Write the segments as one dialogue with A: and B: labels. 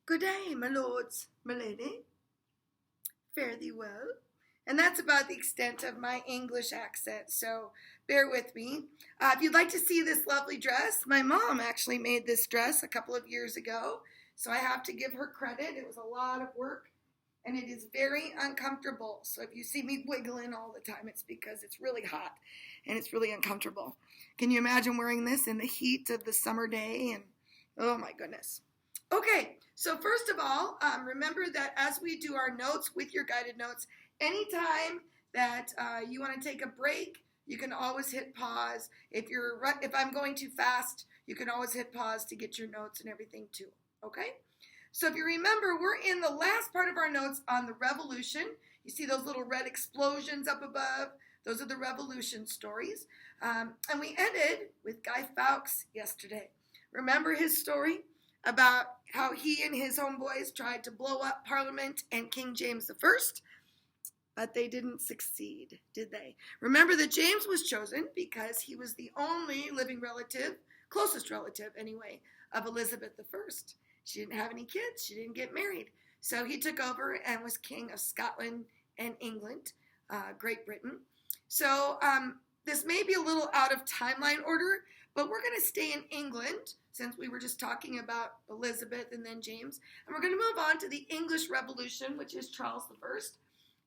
A: Good day, my lords, my lady. Fare thee well. And that's about the extent of my English accent, so bear with me. If you'd like to see this lovely dress, my mom actually made this dress a couple of years ago, so I have to give her credit. It was a lot of work, and it is very uncomfortable. So if you see me wiggling all the time, it's because it's really hot, and it's really uncomfortable. Can you imagine wearing this in the heat of the summer day? And oh my goodness. Okay, so first of all, remember that as we do our notes with your guided notes, anytime that you want to take a break, you can always hit pause. If I'm going too fast, you can always hit pause to get your notes and everything too. Okay? So if you remember, we're in the last part of our notes on the Revolution. You see those little red explosions up above? Those are the Revolution stories. And we ended with Guy Fawkes yesterday. Remember his story about how he and his homeboys tried to blow up Parliament and King James I, but they didn't succeed, did they? Remember that James was chosen because he was the only living relative, closest relative anyway, of Elizabeth I. She didn't have any kids. She didn't get married. So he took over and was king of Scotland and England, Great Britain. So this may be a little out of timeline order, but we're going to stay in England since we were just talking about Elizabeth and then James. And we're going to move on to the English Revolution, which is Charles I.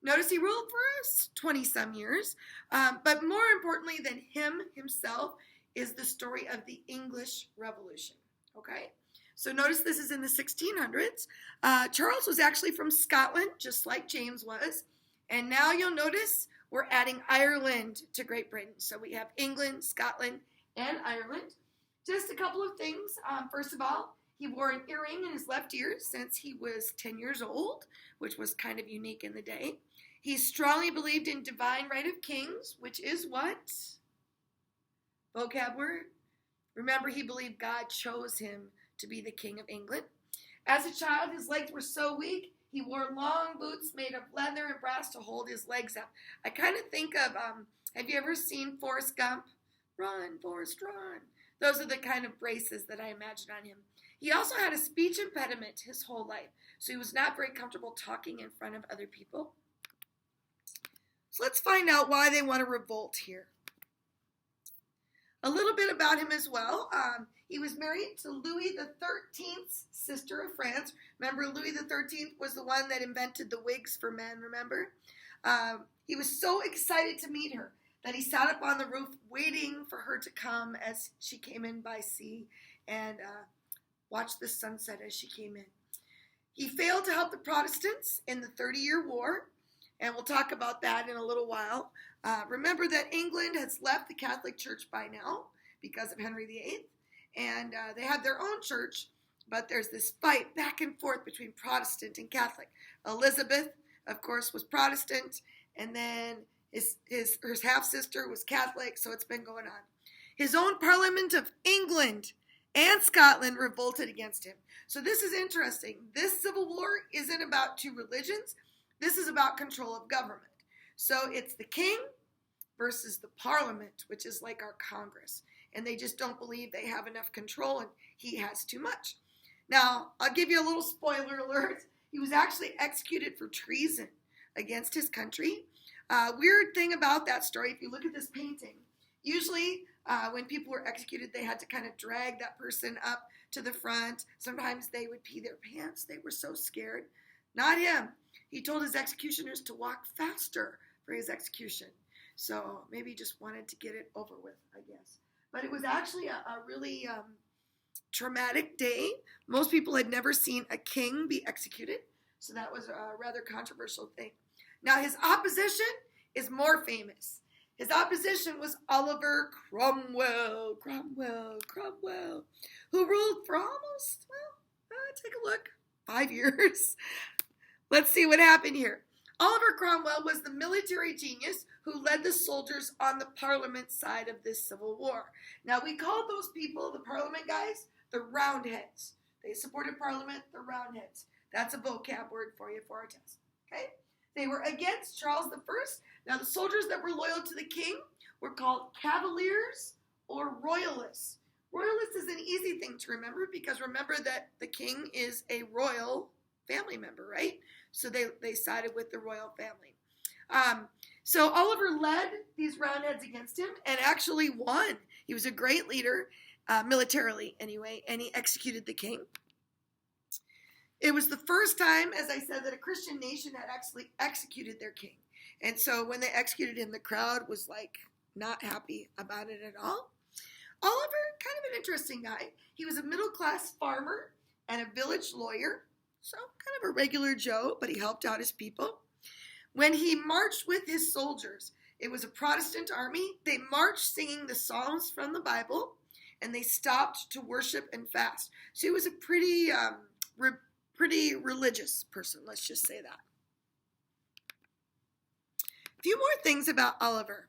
A: Notice he ruled for us 20-some years. But more importantly than him himself is the story of the English Revolution. Okay? So notice this is in the 1600s. Charles was actually from Scotland, just like James was. And now you'll notice we're adding Ireland to Great Britain. So we have England, Scotland, and Ireland. Just a couple of things. First of all, he wore an earring in his left ear since he was 10 years old, which was kind of unique in the day. He strongly believed in divine right of kings, which is what? Vocab word. Remember, he believed God chose him to be the king of England. As a child, his legs were so weak, he wore long boots made of leather and brass to hold his legs up. I kind of think of, have you ever seen Forrest Gump? Run, Forrest, run. Those are the kind of braces that I imagine on him. He also had a speech impediment his whole life, so he was not very comfortable talking in front of other people. So let's find out why they want to revolt here. A little bit about him as well. He was married to Louis XIII's sister of France. Remember, Louis XIII was the one that invented the wigs for men, remember? He was so excited to meet her that he sat up on the roof waiting for her to come as she came in by sea and watched the sunset as she came in. He failed to help the Protestants in the 30-Year War, and we'll talk about that in a little while. Remember that England has left the Catholic Church by now because of Henry VIII, and they have their own church, but there's this fight back and forth between Protestant and Catholic. Elizabeth, of course, was Protestant, and then her half-sister was Catholic, so it's been going on. His own Parliament of England and Scotland revolted against him. So this is interesting. This civil war isn't about two religions. This is about control of government. So it's the king versus the Parliament, which is like our Congress. And they just don't believe they have enough control, and he has too much. Now, I'll give you a little spoiler alert. He was actually executed for treason against his country. Weird thing about that story, if you look at this painting, usually when people were executed, they had to kind of drag that person up to the front. Sometimes they would pee their pants. They were so scared. Not him. He told his executioners to walk faster for his execution. So maybe he just wanted to get it over with, I guess. But it was actually a really traumatic day. Most people had never seen a king be executed, so that was a rather controversial thing. Now, his opposition is more famous. His opposition was Oliver Cromwell, who ruled for almost, take a look, 5 years. Let's see what happened here. Oliver Cromwell was the military genius who led the soldiers on the Parliament side of this civil war. Now, we called those people, the Parliament guys, the Roundheads. They supported Parliament, the Roundheads. That's a vocab word for you for our test. Okay? They were against Charles I. Now, the soldiers that were loyal to the king were called Cavaliers or Royalists. Royalist is an easy thing to remember because remember that the king is a royal family member, right? So they sided with the royal family. So Oliver led these Roundheads against him and actually won. He was a great leader, militarily anyway, and he executed the king. It was the first time, as I said, that a Christian nation had actually executed their king. And so when they executed him, the crowd was like not happy about it at all. Oliver, kind of an interesting guy. He was a middle-class farmer and a village lawyer, so kind of a regular Joe, but he helped out his people. When he marched with his soldiers, it was a Protestant army. They marched singing the Psalms from the Bible, and they stopped to worship and fast. So he was a pretty religious person, let's just say that. A few more things about Oliver.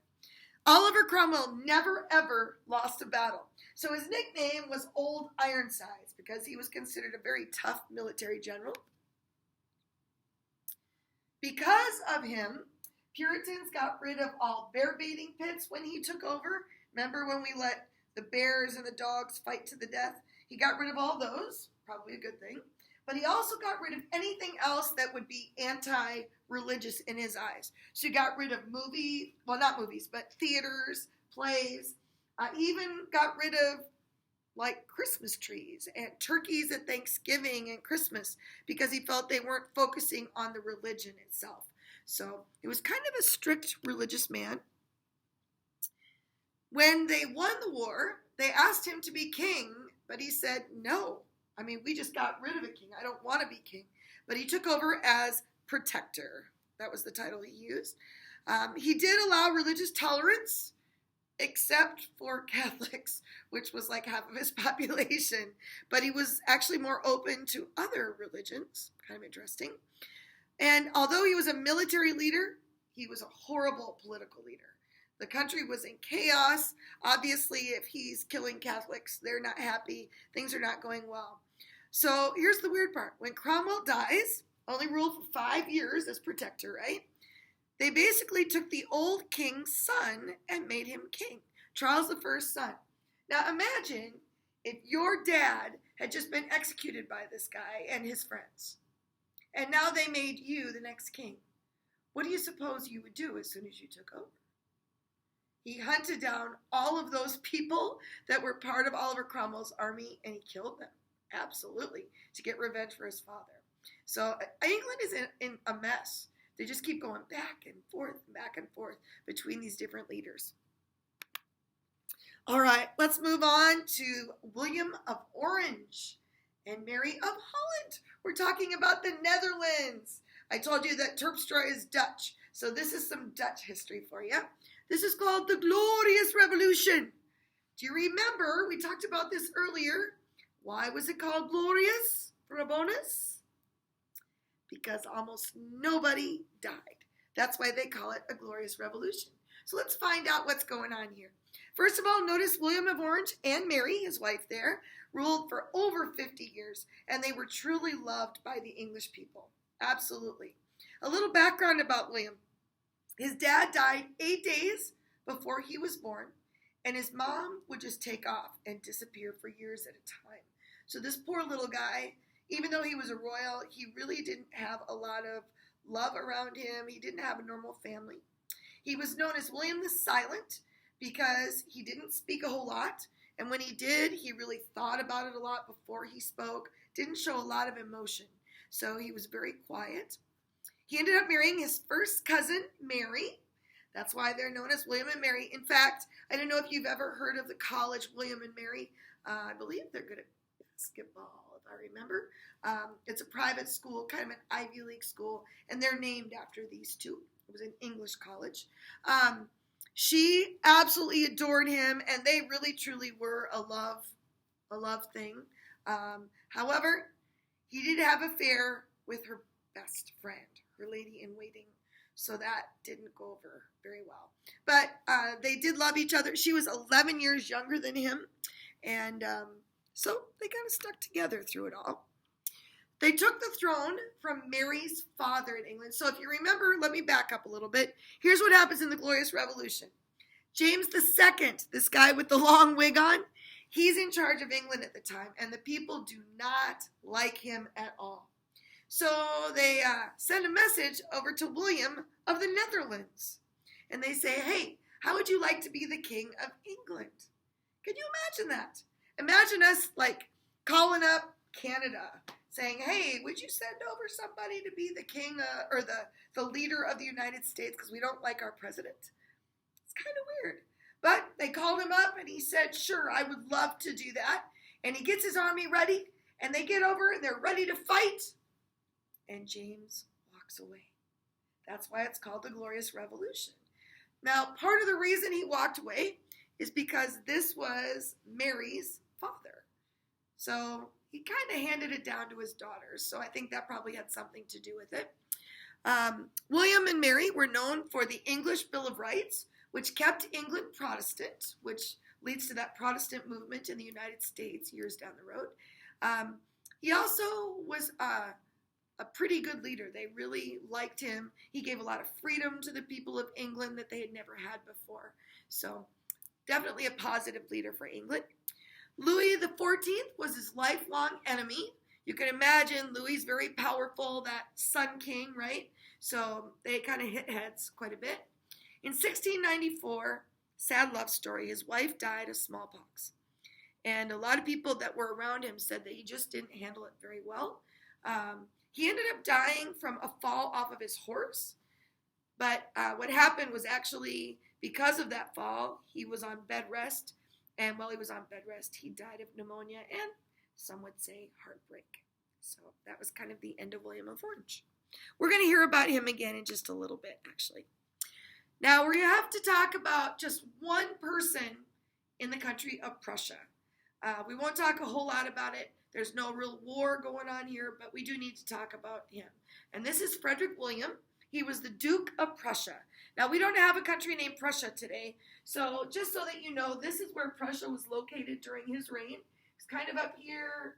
A: Oliver Cromwell never, ever lost a battle. So his nickname was Old Ironsides because he was considered a very tough military general. Because of him, Puritans got rid of all bear baiting pits when he took over. Remember when we let the bears and the dogs fight to the death? He got rid of all those, probably a good thing. But he also got rid of anything else that would be anti-religious in his eyes. So he got rid of not movies, but theaters, plays. Even got rid of like Christmas trees and turkeys at Thanksgiving and Christmas because he felt they weren't focusing on the religion itself. So he was kind of a strict religious man. When they won the war, they asked him to be king, but he said no. I mean, we just got rid of a king. I don't want to be king. But he took over as protector. That was the title he used. He did allow religious tolerance, except for Catholics, which was like half of his population. But he was actually more open to other religions. Kind of interesting. And although he was a military leader, he was a horrible political leader. The country was in chaos. Obviously, if he's killing Catholics, they're not happy. Things are not going well. So here's the weird part. When Cromwell dies, only ruled for 5 years as protector, right? They basically took the old king's son and made him king. Charles I's son. Now imagine if your dad had just been executed by this guy and his friends. And now they made you the next king. What do you suppose you would do as soon as you took over? He hunted down all of those people that were part of Oliver Cromwell's army and he killed them. Absolutely. To get revenge for his father. So England is in a mess. They just keep going back and forth between these different leaders. All right, let's move on to William of Orange and Mary of Holland. We're talking about the Netherlands. I told you that Terpstra is Dutch. So this is some Dutch history for you. This is called the Glorious Revolution. Do you remember, we talked about this earlier. Why was it called glorious for a bonus? Because almost nobody died. That's why they call it a glorious revolution. So let's find out what's going on here. First of all, notice William of Orange and Mary, his wife there, ruled for over 50 years, and they were truly loved by the English people. Absolutely. A little background about William. His dad died 8 days before he was born, and his mom would just take off and disappear for years at a time. So this poor little guy, even though he was a royal, he really didn't have a lot of love around him. He didn't have a normal family. He was known as William the Silent because he didn't speak a whole lot. And when he did, he really thought about it a lot before he spoke. Didn't show a lot of emotion. So he was very quiet. He ended up marrying his first cousin, Mary. That's why they're known as William and Mary. In fact, I don't know if you've ever heard of the college William and Mary. I believe they're good at basketball, if I remember. It's a private school, kind of an Ivy League school, and they're named after these two. It was an English college. She absolutely adored him, and they really, truly were a love thing. However, he did have an affair with her best friend, her lady-in-waiting, so that didn't go over very well. But they did love each other. She was 11 years younger than him, and so they kind of stuck together through it all. They took the throne from Mary's father in England. So if you remember, let me back up a little bit. Here's what happens in the Glorious Revolution. James II, this guy with the long wig on, He's in charge of England at the time, and the people do not like him at all. So they send a message over to William of the Netherlands. And they say, hey, how would you like to be the king of England? Can you imagine that? Imagine us like calling up Canada saying, hey, would you send over somebody to be the king or the leader of the United States because we don't like our president? It's kind of weird. But they called him up and he said, sure, I would love to do that. And he gets his army ready and they get over and they're ready to fight. And James walks away. That's why it's called the Glorious Revolution. Now, part of the reason he walked away is because this was Mary's father. So he kind of handed it down to his daughters. So I think that probably had something to do with it. William and Mary were known for the English Bill of Rights, which kept England Protestant, which leads to that Protestant movement in the United States years down the road. He also was a pretty good leader. They really liked him. He gave a lot of freedom to the people of England that they had never had before. So definitely a positive leader for England. Louis XIV was his lifelong enemy. You can imagine Louis very powerful, that Sun King, right? So they kind of hit heads quite a bit. In 1694, sad love story, his wife died of smallpox. And a lot of people that were around him said that he just didn't handle it very well. He ended up dying from a fall off of his horse. But what happened was actually because of that fall, he was on bed rest. And while he was on bed rest, he died of pneumonia and some would say heartbreak. So that was kind of the end of William of Orange. We're going to hear about him again in just a little bit, actually. Now we have to talk about just one person in the country of Prussia. We won't talk a whole lot about it. There's no real war going on here, but we do need to talk about him. And this is Frederick William. He was the Duke of Prussia. Now, we don't have a country named Prussia today, so just so that you know, this is where Prussia was located during his reign. It's kind of up here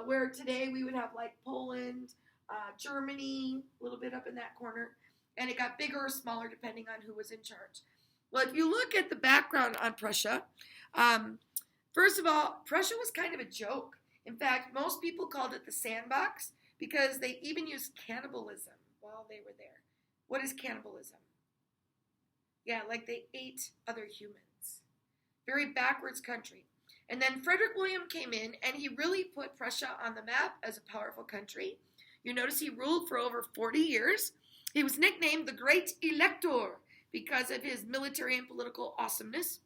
A: where today we would have like Poland, Germany, a little bit up in that corner, and it got bigger or smaller depending on who was in charge. Well, if you look at the background on Prussia, first of all, Prussia was kind of a joke. In fact, most people called it the sandbox because they even used cannibalism while they were there. What is cannibalism? Yeah, like they ate other humans. Very backwards country. And then Frederick William came in and he really put Prussia on the map as a powerful country. You notice he ruled for over 40 years. He was nicknamed the Great Elector because of his military and political awesomeness.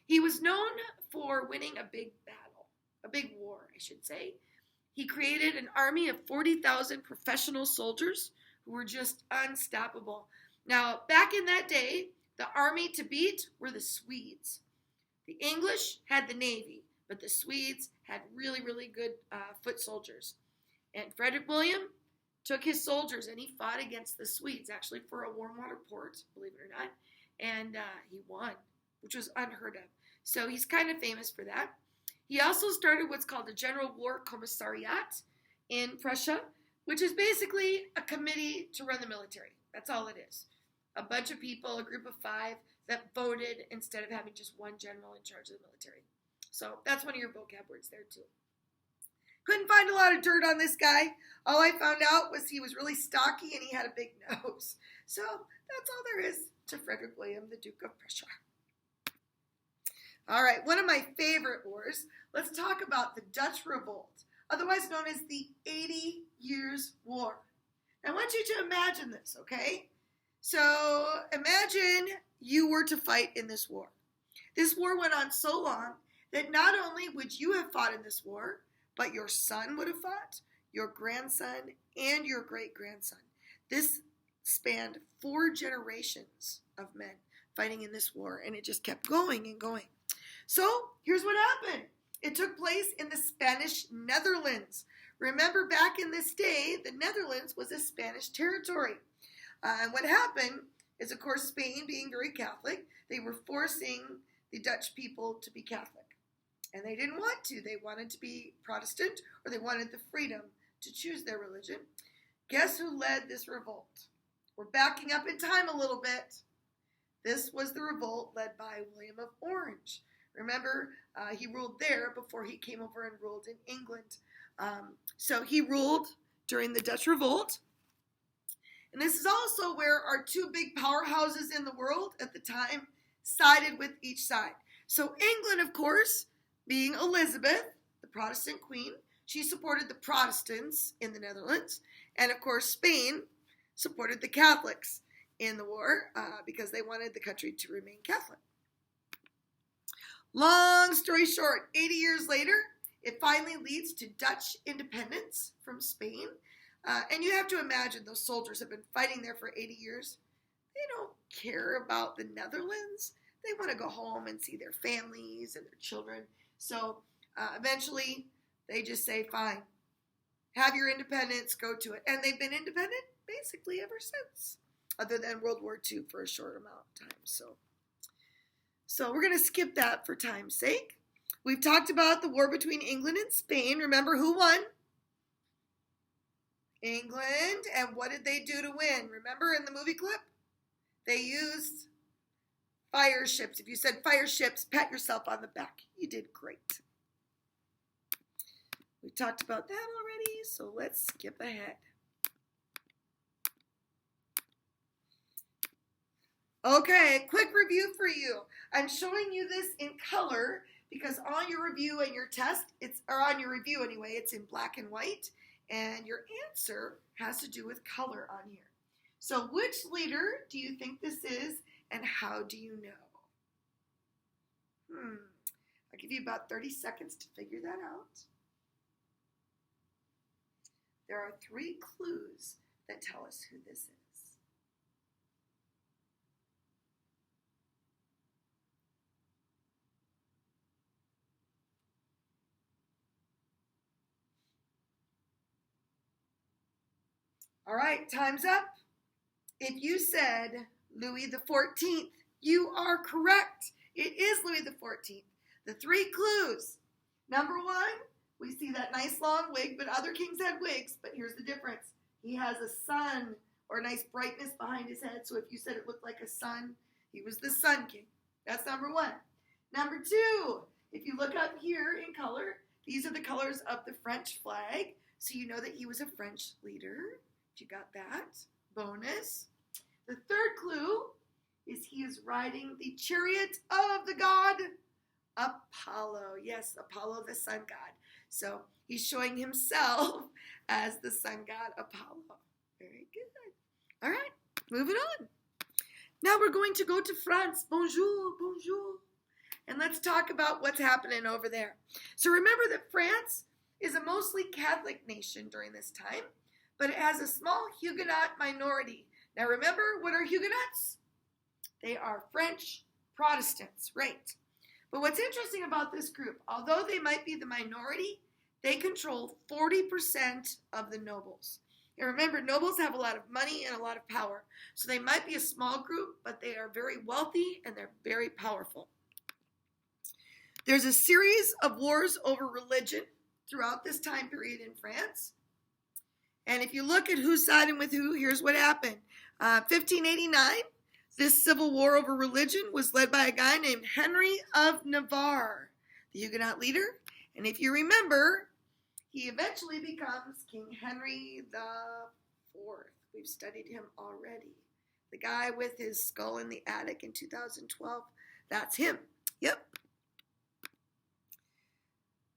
A: He was known for winning a big battle, a big war, I should say. He created an army of 40,000 professional soldiers who were just unstoppable. Now, back in that day, the army to beat were the Swedes. The English had the navy, but the Swedes had really, really good foot soldiers. And Frederick William took his soldiers and he fought against the Swedes, actually for a warm water port, believe it or not. And he won, which was unheard of. So he's kind of famous for that. He also started what's called the General War Commissariat in Prussia, which is basically a committee to run the military. That's all it is. A bunch of people, a group of 5, that voted instead of having just one general in charge of the military. So that's one of your vocab words there too. Couldn't find a lot of dirt on this guy. All I found out was he was really stocky and he had a big nose. So that's all there is to Frederick William, the Duke of Prussia. All right, one of my favorite wars. Let's talk about the Dutch Revolt, otherwise known as the 80 Years' War. Now, I want you to imagine this, okay? So imagine you were to fight in this war. This war went on so long that not only would you have fought in this war, but your son would have fought, your grandson, and your great-grandson. This spanned 4 generations of men fighting in this war, and it just kept going and going. So here's what happened. It took place in the Spanish Netherlands. Remember, back in this day, the Netherlands was a Spanish territory. And what happened is, of course, Spain being very Catholic, they were forcing the Dutch people to be Catholic. And they didn't want to. They wanted to be Protestant, or they wanted the freedom to choose their religion. Guess who led this revolt? We're backing up in time a little bit. This was the revolt led by William of Orange. Remember, he ruled there before he came over and ruled in England. So he ruled during the Dutch Revolt. And this is also where our two big powerhouses in the world at the time sided with each side. So England, of course, being Elizabeth, the Protestant queen, she supported the Protestants in the Netherlands. And of course, Spain supported the Catholics in the war because they wanted the country to remain Catholic. Long story short, 80 years later, it finally leads to Dutch independence from Spain. And you have to imagine those soldiers have been fighting there for 80 years. They don't care about the Netherlands. They want to go home and see their families and their children. So eventually they just say, fine, have your independence, go to it. And they've been independent basically ever since, other than World War II for a short amount of time. So we're going to skip that for time's sake. We've talked about the war between England and Spain. Remember who won? England. And what did they do to win? Remember in the movie clip? They used fire ships. If you said fire ships, pat yourself on the back. You did great. We talked about that already, so let's skip ahead. Okay, quick review for you. I'm showing you this in color because on your review and your test, on your review anyway, it's in black and white, and your answer has to do with color on here. So which leader do you think this is, and how do you know? I'll give you about 30 seconds to figure that out. There are 3 clues that tell us who this is. All right, time's up. If you said Louis XIV, you are correct. It is Louis XIV. The 3 clues. Number 1, we see that nice long wig, but other kings had wigs, but here's the difference. He has a sun or a nice brightness behind his head, so if you said it looked like a sun, he was the Sun King. That's number 1. Number 2, if you look up here in color, these are the colors of the French flag, so you know that he was a French leader. You got that? Bonus. The 3rd clue is he is riding the chariot of the god Apollo. Yes, Apollo, the sun god. So he's showing himself as the sun god Apollo. Very good. All right, moving on. Now we're going to go to France. Bonjour, bonjour. And let's talk about what's happening over there. So remember that France is a mostly Catholic nation during this time, but it has a small Huguenot minority. Now remember, what are Huguenots? They are French Protestants, right? But what's interesting about this group, although they might be the minority, they control 40% of the nobles. And remember, nobles have a lot of money and a lot of power. So they might be a small group, but they are very wealthy and they're very powerful. There's a series of wars over religion throughout this time period in France. And if you look at who's siding with who, here's what happened. 1589, this civil war over religion was led by a guy named Henry of Navarre, the Huguenot leader. And if you remember, he eventually becomes King Henry IV. We've studied him already. The guy with his skull in the attic in 2012, that's him. Yep.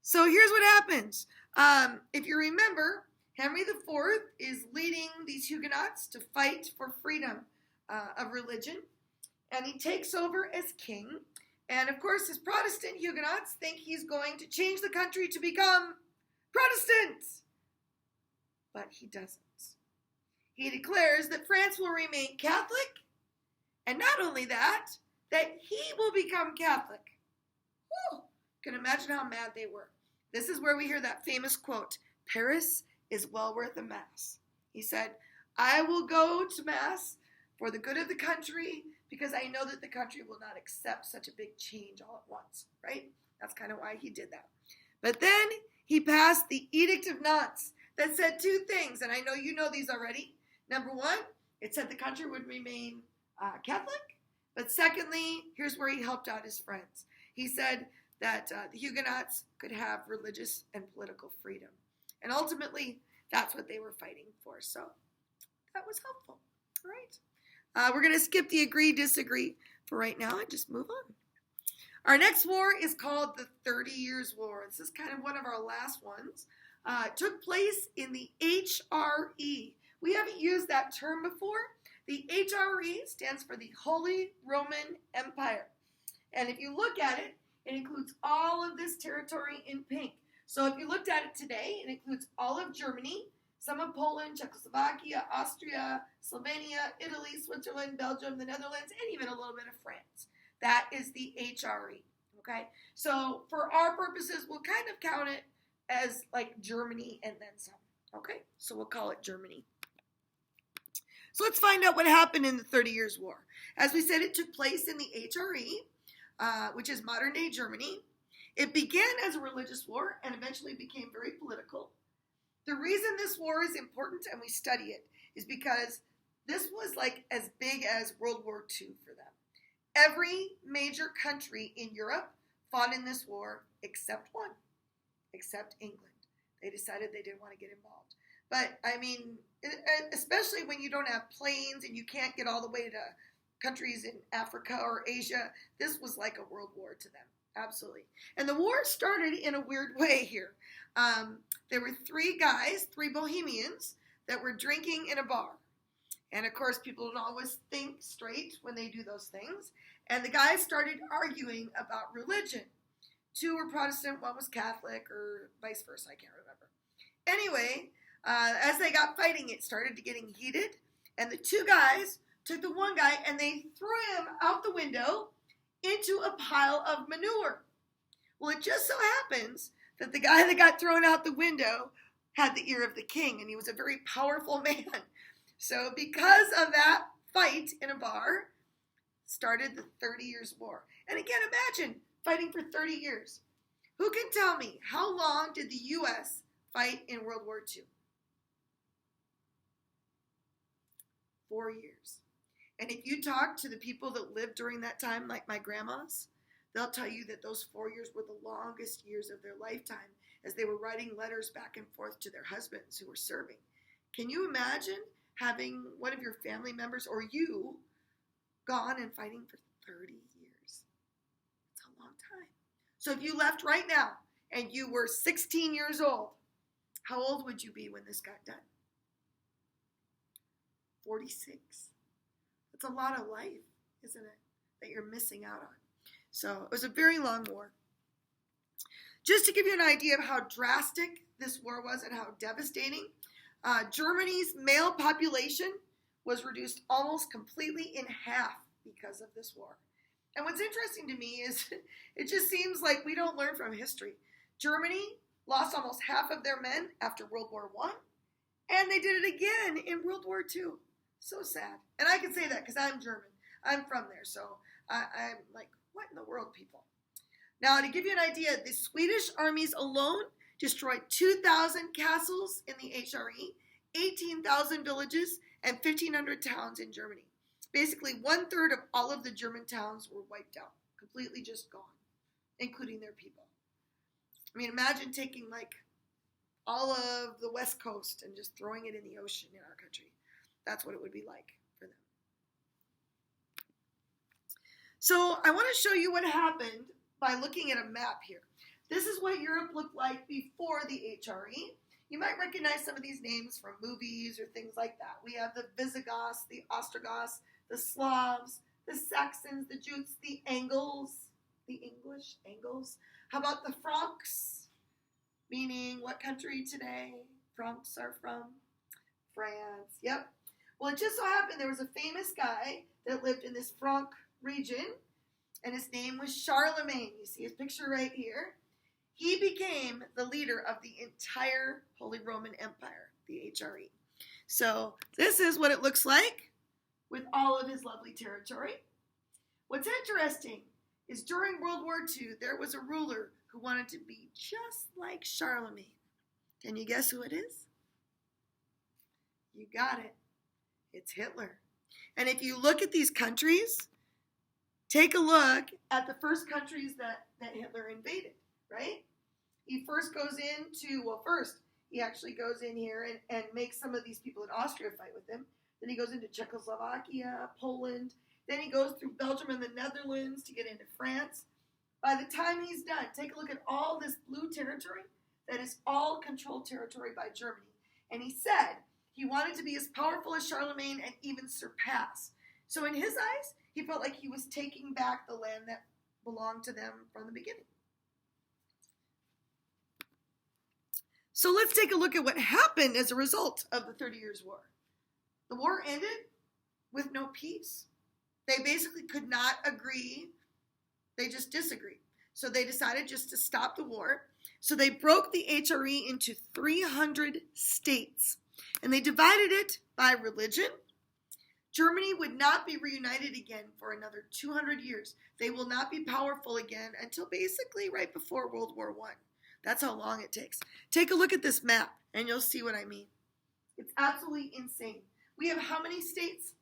A: So here's what happens. If you remember, Henry IV is leading these Huguenots to fight for freedom of religion, and he takes over as king. And of course, his Protestant Huguenots think he's going to change the country to become Protestant, but he doesn't. He declares that France will remain Catholic, and not only that, that he will become Catholic. Whew. You can imagine how mad they were. This is where we hear that famous quote, "Paris is well worth a mass." He said, "I will go to mass for the good of the country because I know that the country will not accept such a big change all at once," right? That's kind of why he did that. But then he passed the Edict of Nantes that said 2 things, and I know you know these already. Number 1, it said the country would remain Catholic. But secondly, here's where he helped out his friends. He said that the Huguenots could have religious and political freedom. And ultimately, that's what they were fighting for. So that was helpful. All right. We're going to skip the agree, disagree for right now and just move on. Our next war is called the 30 Years' War. This is kind of one of our last ones. It took place in the HRE. We haven't used that term before. The HRE stands for the Holy Roman Empire. And if you look at it, it includes all of this territory in pink. So if you looked at it today, it includes all of Germany, some of Poland, Czechoslovakia, Austria, Slovenia, Italy, Switzerland, Belgium, the Netherlands, and even a little bit of France. That is the HRE, okay? So for our purposes, we'll kind of count it as like Germany and then some, okay? So we'll call it Germany. So let's find out what happened in the 30 Years' War. As we said, it took place in the HRE, which is modern-day Germany. It began as a religious war and eventually became very political. The reason this war is important and we study it is because this was like as big as World War II for them. Every major country in Europe fought in this war except one, except England. They decided they didn't want to get involved. But, I mean, especially when you don't have planes and you can't get all the way to countries in Africa or Asia, this was like a world war to them. Absolutely. And the war started in a weird way here. There were three guys, three Bohemians, that were drinking in a bar. And, of course, people don't always think straight when they do those things. And the guys started arguing about religion. Two were Protestant, one was Catholic, or vice versa, I can't remember. Anyway, as they got fighting, it started getting heated, and the two guys took the one guy and they threw him out the window into a pile of manure. Well, it just so happens that the guy that got thrown out the window had the ear of the king, and he was a very powerful man. So because of that fight in a bar, started the 30 Years' War. And again, imagine fighting for 30 years. Who can tell me, how long did the U.S. fight in World War II? 4 years. And if you talk to the people that lived during that time, like my grandmas, they'll tell you that those 4 years were the longest years of their lifetime as they were writing letters back and forth to their husbands who were serving. Can you imagine having one of your family members or you gone and fighting for 30 years? It's a long time. So if you left right now and you were 16 years old, how old would you be when this got done? 46. That's a lot of life, isn't it, that you're missing out on. So it was a very long war. Just to give you an idea of how drastic this war was and how devastating, Germany's male population was reduced almost completely in half because of this war. And what's interesting to me is it just seems like we don't learn from history. Germany lost almost half of their men after World War I, and they did it again in World War II. So sad. And I can say that because I'm German. I'm from there, so I'm like, what in the world, people? Now, to give you an idea, the Swedish armies alone destroyed 2,000 castles in the HRE, 18,000 villages, and 1,500 towns in Germany. Basically, 1/3 of all of the German towns were wiped out, completely just gone, including their people. I mean, imagine taking like all of the West Coast and just throwing it in the ocean in our country. That's what it would be like for them. So I want to show you what happened by looking at a map here. This is what Europe looked like before the HRE. You might recognize some of these names from movies or things like that. We have the Visigoths, the Ostrogoths, the Slavs, the Saxons, the Jutes, the Angles, the English, Angles. How about the Franks? Meaning what country today Franks are from? France. Yep. Well, it just so happened there was a famous guy that lived in this Frank region, and his name was Charlemagne. You see his picture right here. He became the leader of the entire Holy Roman Empire, the HRE. So this is what it looks like with all of his lovely territory. What's interesting is during World War II, there was a ruler who wanted to be just like Charlemagne. Can you guess who it is? You got it. It's Hitler. And if you look at these countries, take a look at the first countries that that Hitler invaded, right? He first goes into, he actually goes in here and makes some of these people in Austria fight with him. Then he goes into Czechoslovakia, Poland. Then he goes through Belgium and the Netherlands to get into France. By the time he's done, take a look at all this blue territory. That is all controlled territory by Germany. And he said he wanted to be as powerful as Charlemagne and even surpass. So in his eyes, he felt like he was taking back the land that belonged to them from the beginning. So let's take a look at what happened as a result of the 30 Years' War. The war ended with no peace. They basically could not agree. They just disagreed. So they decided just to stop the war. So they broke the HRE into 300 states. And they divided it by religion. Germany would not be reunited again for another 200 years. They will not be powerful again until basically right before World War I. That's how long it takes. Take a look at this map, and you'll see what I mean. It's absolutely insane. We have how many states?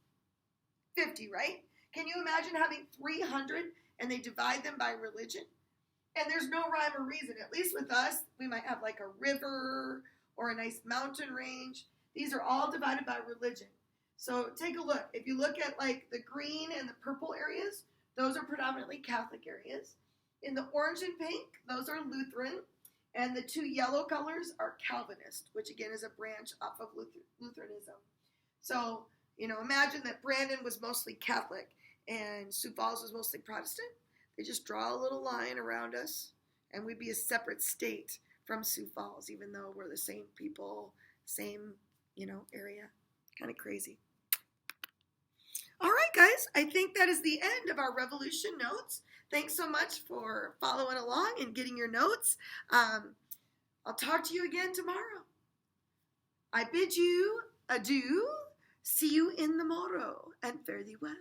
A: 50, right? Can you imagine having 300 and they divide them by religion? And there's no rhyme or reason. At least with us, we might have like a river or a nice mountain range. These are all divided by religion. So take a look. If you look at like the green and the purple areas, those are predominantly Catholic areas. In the orange and pink, those are Lutheran. And the two yellow colors are Calvinist, which again is a branch off of Lutheranism. So, imagine that Brandon was mostly Catholic and Sioux Falls was mostly Protestant. They just draw a little line around us and we'd be a separate state from Sioux Falls, even though we're the same people, same, area. Kind of crazy. All right, guys, I think that is the end of our Revolution notes. Thanks so much for following along and getting your notes. I'll talk to you again tomorrow. I bid you adieu. See you in the morrow, and fare thee well.